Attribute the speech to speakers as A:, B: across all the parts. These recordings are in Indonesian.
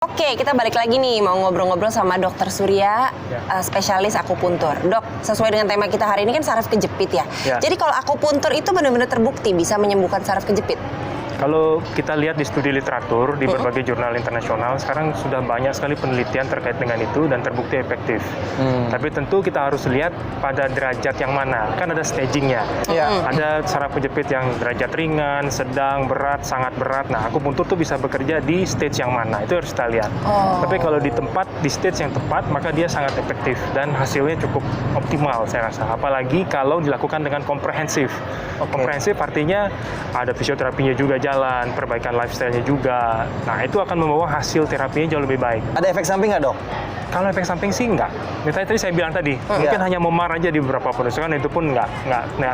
A: Oke, kita balik lagi nih mau ngobrol-ngobrol sama Dokter Surya, spesialis akupuntur. Dok, sesuai dengan tema kita hari ini kan saraf kejepit ya. Jadi kalau akupuntur itu benar-benar terbukti bisa menyembuhkan saraf kejepit?
B: Kalau kita lihat di studi literatur di berbagai jurnal internasional, sekarang sudah banyak sekali penelitian terkait dengan itu dan terbukti efektif. Tapi tentu kita harus lihat pada derajat yang mana. Kan ada stagingnya. Ada saraf kejepit yang derajat ringan, sedang, berat, sangat berat. Nah, akupuntur tuh bisa bekerja di stage yang mana. Itu harus kita lihat. Tapi kalau di stage yang tepat, maka dia sangat efektif dan hasilnya cukup optimal saya rasa. Apalagi kalau dilakukan dengan komprehensif. Komprehensif artinya ada fisioterapinya juga jalan, perbaikan lifestyle-nya juga. Nah, itu akan membawa hasil terapinya jauh lebih baik.
C: Ada efek samping nggak, Dok?
B: Kalau efek samping sih enggak. Tadi saya bilang tadi, mungkin hanya memar aja di beberapa penusukan, itu pun enggak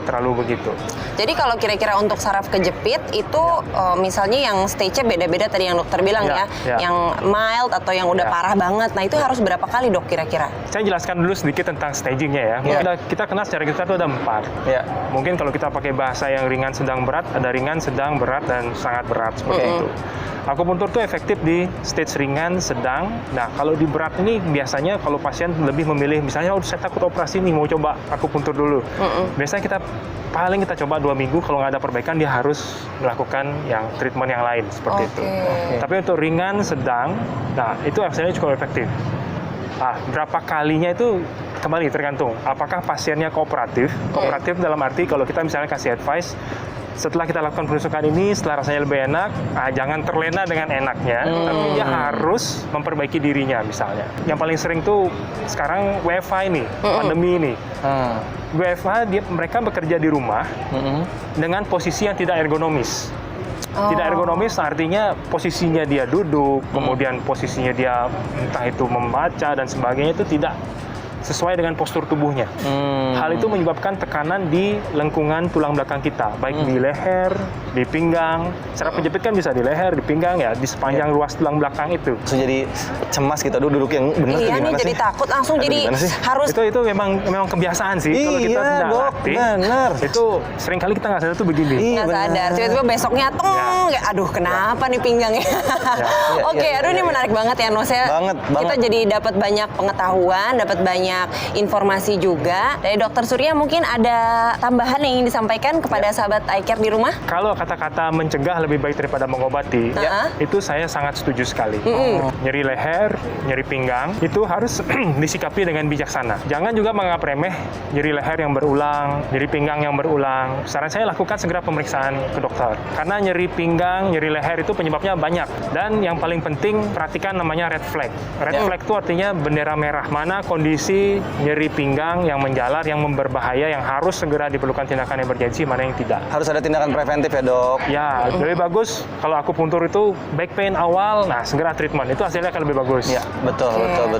B: terlalu begitu.
A: Jadi kalau kira-kira untuk saraf kejepit itu misalnya yang stage-nya beda-beda tadi yang dokter bilang yang mild atau yang udah parah banget. Nah, itu harus berapa kali, Dok, kira-kira?
B: Saya jelaskan dulu sedikit tentang stagingnya ya. Kita kenal secara kita tuh ada 4. Mungkin kalau kita pakai bahasa yang ringan, sedang, berat, ada ringan, sedang, berat, dan sangat berat seperti itu. Akupuntur itu efektif di stage ringan, sedang. Nah, kalau di berat ini biasanya kalau pasien lebih memilih, misalnya, saya takut operasi nih, mau coba akupuntur dulu. Biasanya kita coba 2 minggu, kalau nggak ada perbaikan, dia harus melakukan yang treatment yang lain, seperti itu. Tapi untuk ringan, sedang, nah, itu hasilnya cukup efektif. Nah, berapa kalinya itu kembali tergantung. Apakah pasiennya kooperatif? Kooperatif dalam arti kalau kita misalnya kasih advice, setelah kita lakukan penusukan ini, setelah rasanya lebih enak, jangan terlena dengan enaknya, tapi dia harus memperbaiki dirinya misalnya. Yang paling sering tuh sekarang WFH ini, pandemi ini. WFH, mereka bekerja di rumah dengan posisi yang tidak ergonomis. Tidak ergonomis artinya posisinya dia duduk, kemudian posisinya dia entah itu membaca dan sebagainya itu tidak sesuai dengan postur tubuhnya. Hal itu menyebabkan tekanan di lengkungan tulang belakang kita, baik di leher, di pinggang. Saraf kejepit kan bisa di leher, di pinggang ya, di sepanjang ruas tulang belakang itu.
C: Langsung jadi cemas kita duduk yang benar
A: Iya nih, jadi takut langsung jadi harus.
B: Itu memang kebiasaan sih. Kalau kita tidak latih, itu sering kali kita nggak sadar tuh begini.
A: Nggak sadar, tiba-tiba besoknya aduh kenapa nih pinggangnya. Oke, aduh ini menarik banget ya, No. Kita jadi dapat banyak pengetahuan, dapat banyak informasi juga. Dari Dokter Surya mungkin ada tambahan yang ingin disampaikan kepada sahabat eye care di rumah?
B: Kalau kata-kata mencegah lebih baik daripada mengobati, itu saya sangat setuju sekali. Nyeri leher, nyeri pinggang, itu harus disikapi dengan bijaksana. Jangan juga menganggap remeh nyeri leher yang berulang, nyeri pinggang yang berulang. Saran saya lakukan segera pemeriksaan ke dokter. Karena nyeri pinggang, nyeri leher itu penyebabnya banyak. Dan yang paling penting, perhatikan namanya red flag. Red flag itu artinya bendera merah. Mana kondisi nyeri pinggang yang menjalar, yang berbahaya, yang harus segera diperlukan tindakan emergensi, mana yang tidak.
C: Harus ada tindakan preventif ya, Dok?
B: Ya, lebih bagus kalau akupuntur itu back pain awal, nah segera treatment, itu hasilnya akan lebih bagus.
C: Ya, betul.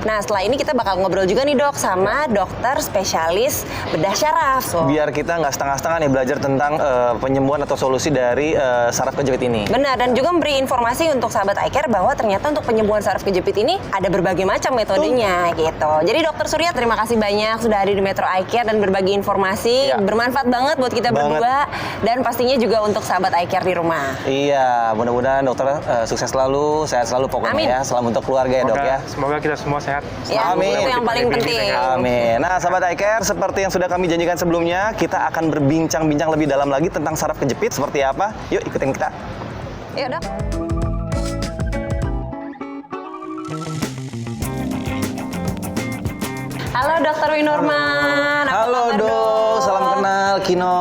A: Nah, setelah ini kita bakal ngobrol juga nih, Dok, sama dokter spesialis bedah syaraf.
C: Biar kita nggak setengah-setengah nih belajar tentang penyembuhan atau solusi dari saraf kejepit ini.
A: Benar, dan juga memberi informasi untuk sahabat eye care bahwa ternyata untuk penyembuhan saraf kejepit ini ada berbagai macam metodenya gitu. Jadi Dokter Surya, terima kasih banyak sudah hadir di Metro Eye Care dan berbagi informasi. Bermanfaat banget buat kita berdua dan pastinya juga untuk sahabat eye care di rumah.
C: Iya, mudah-mudahan dokter sukses selalu, sehat selalu pokoknya ya. Salam untuk keluarga ya, Dok ya.
B: Semoga kita semua sehat.
A: Ya,
C: amin.
A: Itu yang paling penting.
C: Amin. Nah, sahabat eye care, seperti yang sudah kami janjikan sebelumnya, kita akan berbincang-bincang lebih dalam lagi tentang saraf kejepit seperti apa. Yuk ikutin kita.
A: Yuk, Dok. Halo Dokter Winurman.
C: Halo Dok, salam kenal Kino.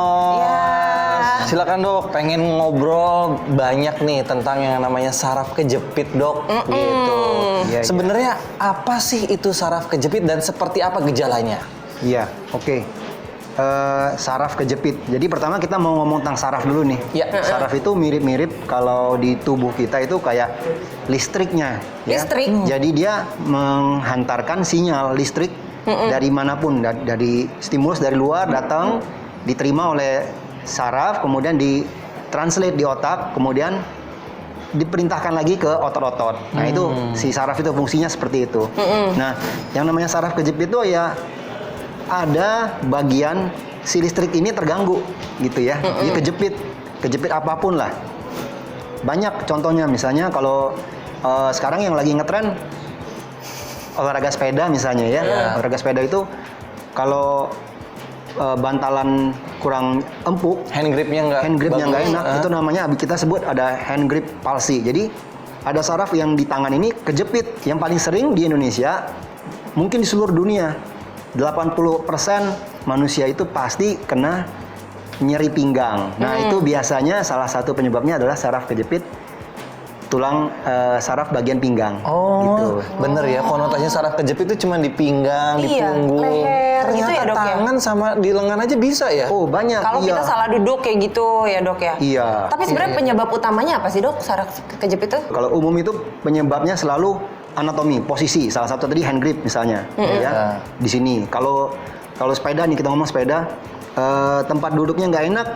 C: Silakan Dok, pengen ngobrol banyak nih tentang yang namanya saraf kejepit, Dok. Gitu. Sebenarnya apa sih itu saraf kejepit dan seperti apa gejalanya?
D: Iya, oke. Saraf kejepit. Jadi pertama kita mau ngomong tentang saraf dulu nih. Saraf itu mirip-mirip kalau di tubuh kita itu kayak listriknya.
A: Listrik?
D: Jadi dia menghantarkan sinyal listrik dari manapun, dari stimulus dari luar datang, diterima oleh saraf, kemudian ditranslate di otak, kemudian diperintahkan lagi ke otot-otot. Nah itu si saraf itu fungsinya seperti itu. Nah yang namanya saraf kejepit itu ya ada bagian si listrik ini terganggu gitu ya. Jadi kejepit apapun lah. Banyak contohnya, misalnya kalau sekarang yang lagi ngetren olahraga sepeda misalnya ya. Olahraga sepeda itu kalau bantalan kurang empuk, hand gripnya nggak enak, itu namanya kita sebut ada hand grip palsy. Jadi ada saraf yang di tangan ini kejepit. Yang paling sering di Indonesia, mungkin di seluruh dunia, 80% manusia itu pasti kena nyeri pinggang. Nah itu biasanya salah satu penyebabnya adalah saraf kejepit tulang saraf bagian pinggang. Gitu.
C: Bener ya, konotasinya saraf kejepit itu cuma di pinggang, di punggung.
A: Leher,
C: Ternyata
A: gitu ya, Dok, ya?
C: tangan sama di lengan aja bisa ya?
D: Oh banyak.
A: Kalau kita salah duduk kayak gitu ya dok ya?
D: Iya.
A: Tapi sebenarnya penyebab utamanya apa sih dok saraf kejepit itu?
D: Kalau umum itu penyebabnya selalu anatomi, posisi. Salah satu tadi hand grip misalnya, ya di sini. Kalau sepeda nih, kita ngomong sepeda, tempat duduknya nggak enak,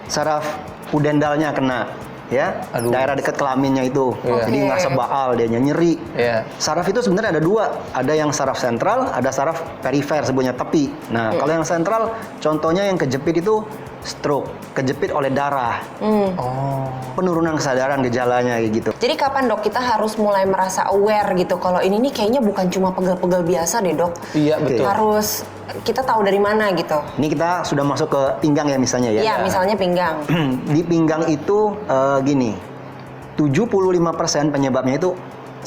D: saraf pudendalnya kena. Ya, daerah dekat kelaminnya itu, jadi ngerasa baal, dia nyeri. Saraf itu sebenarnya ada dua, ada yang saraf sentral, ada saraf perifer sebutnya tepi. Nah, kalau yang sentral, contohnya yang kejepit itu stroke, kejepit oleh darah, penurunan kesadaran gejalanya kayak gitu.
A: Jadi kapan dok kita harus mulai merasa aware gitu, kalau ini nih kayaknya bukan cuma pegel-pegel biasa deh dok.
C: Iya betul.
A: Harus kita tahu dari mana gitu.
D: Ini kita sudah masuk ke pinggang ya misalnya ya.
A: Iya, misalnya pinggang.
D: Di pinggang itu gini, 75% penyebabnya itu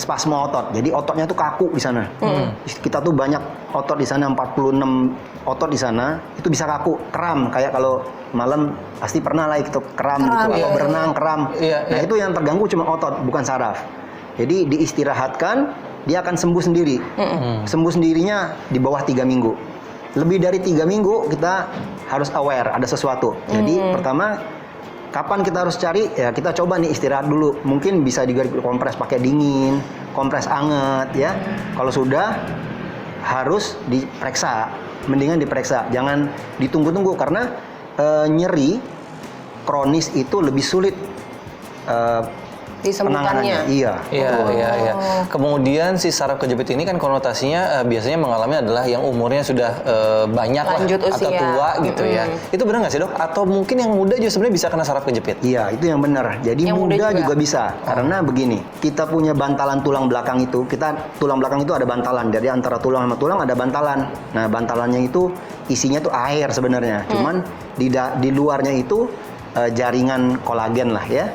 D: spasme otot. Jadi ototnya itu kaku di sana. Kita tuh banyak otot di sana, 46 otot di sana, itu bisa kaku, kram. Kayak kalau malam pasti pernah lah itu kram gitu, atau berenang kram. Nah itu yang terganggu cuma otot, bukan saraf. Jadi diistirahatkan, dia akan sembuh sendiri. Sembuh sendirinya di bawah 3 minggu. Lebih dari 3 minggu kita harus aware ada sesuatu. Jadi pertama, kapan kita harus cari? Ya kita coba nih istirahat dulu. Mungkin bisa kompres pakai dingin, kompres anget ya. Kalau sudah harus diperiksa. Mendingan diperiksa, jangan ditunggu-tunggu karena nyeri kronis itu lebih sulit
A: disembuhkannya.
D: Iya.
C: Kemudian si saraf kejepit ini kan konotasinya biasanya mengalami adalah yang umurnya sudah banyak
A: lanjut
C: lah, atau
A: usia.
C: tua gitu ya. Itu benar nggak sih dok? Atau mungkin yang muda juga sebenarnya bisa kena saraf kejepit?
D: Iya, itu yang benar. Jadi
A: yang
D: muda
A: juga
D: juga bisa. Karena begini, kita punya bantalan tulang belakang itu. Tulang belakang itu ada bantalan. Jadi antara tulang sama tulang ada bantalan. Nah, bantalannya itu isinya tuh air sebenarnya. Cuman di luarnya itu jaringan kolagen lah ya.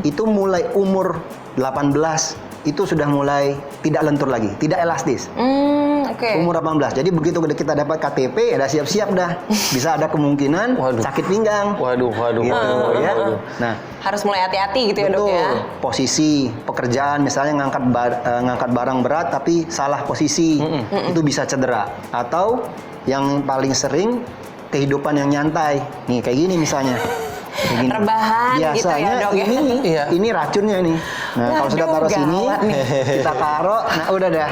D: Itu mulai umur 18 itu sudah mulai tidak lentur lagi, tidak elastis. Umur 18. Jadi begitu kita dapat KTP, ada siap-siap dah. Bisa ada kemungkinan sakit pinggang.
C: Waduh.
D: Ya. Nah,
A: harus mulai hati-hati gitu ya dok ya.
D: Posisi pekerjaan misalnya ngangkat barang berat tapi salah posisi, itu bisa cedera. Atau yang paling sering kehidupan yang nyantai. Nih kayak gini misalnya. Begini.
A: Rebahan
D: biasanya
A: gitu ya dok ya.
D: ini racunnya nih. Nah kalau sudah taruh sini, kita taruh, nah udah dah.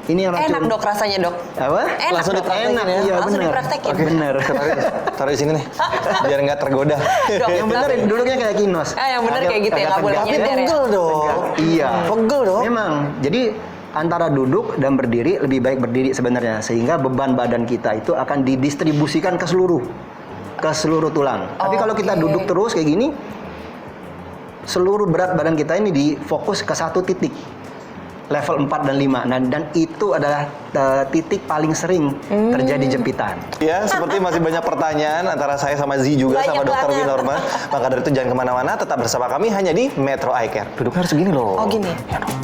D: Ini yang racun.
A: Enak dok rasanya dok.
D: Apa?
A: Enak
C: Langsung
A: dok,
C: dipraktekin ya?
D: Iya
A: Langsung
D: bener.
A: dipraktekin.
D: Bener.
C: Taruh di sini nih, biar nggak tergoda.
A: Dok,
D: Yang bener duduknya kayak kinos.
A: yang bener kayak gitu ya, nggak boleh
C: Tapi
A: nyender ya.
C: pegel dong.
D: Iya.
C: Pegel dong.
D: Memang. Jadi antara duduk dan berdiri lebih baik berdiri sebenarnya, sehingga beban badan kita itu akan didistribusikan ke seluruh tulang. Tapi kalau kita duduk terus kayak gini, seluruh berat badan kita ini difokus ke satu titik. Level 4 dan 5. Nah, dan itu adalah titik paling sering terjadi jepitan.
C: Ya, seperti masih banyak pertanyaan antara saya sama Z juga
A: Banyak
C: sama Dr.
A: banget.
C: Winorma. Maka dari itu jangan kemana-mana, tetap bersama kami hanya di Metro Eye Care. Duduknya harus begini loh.
A: Oh gini.
C: Ya dong.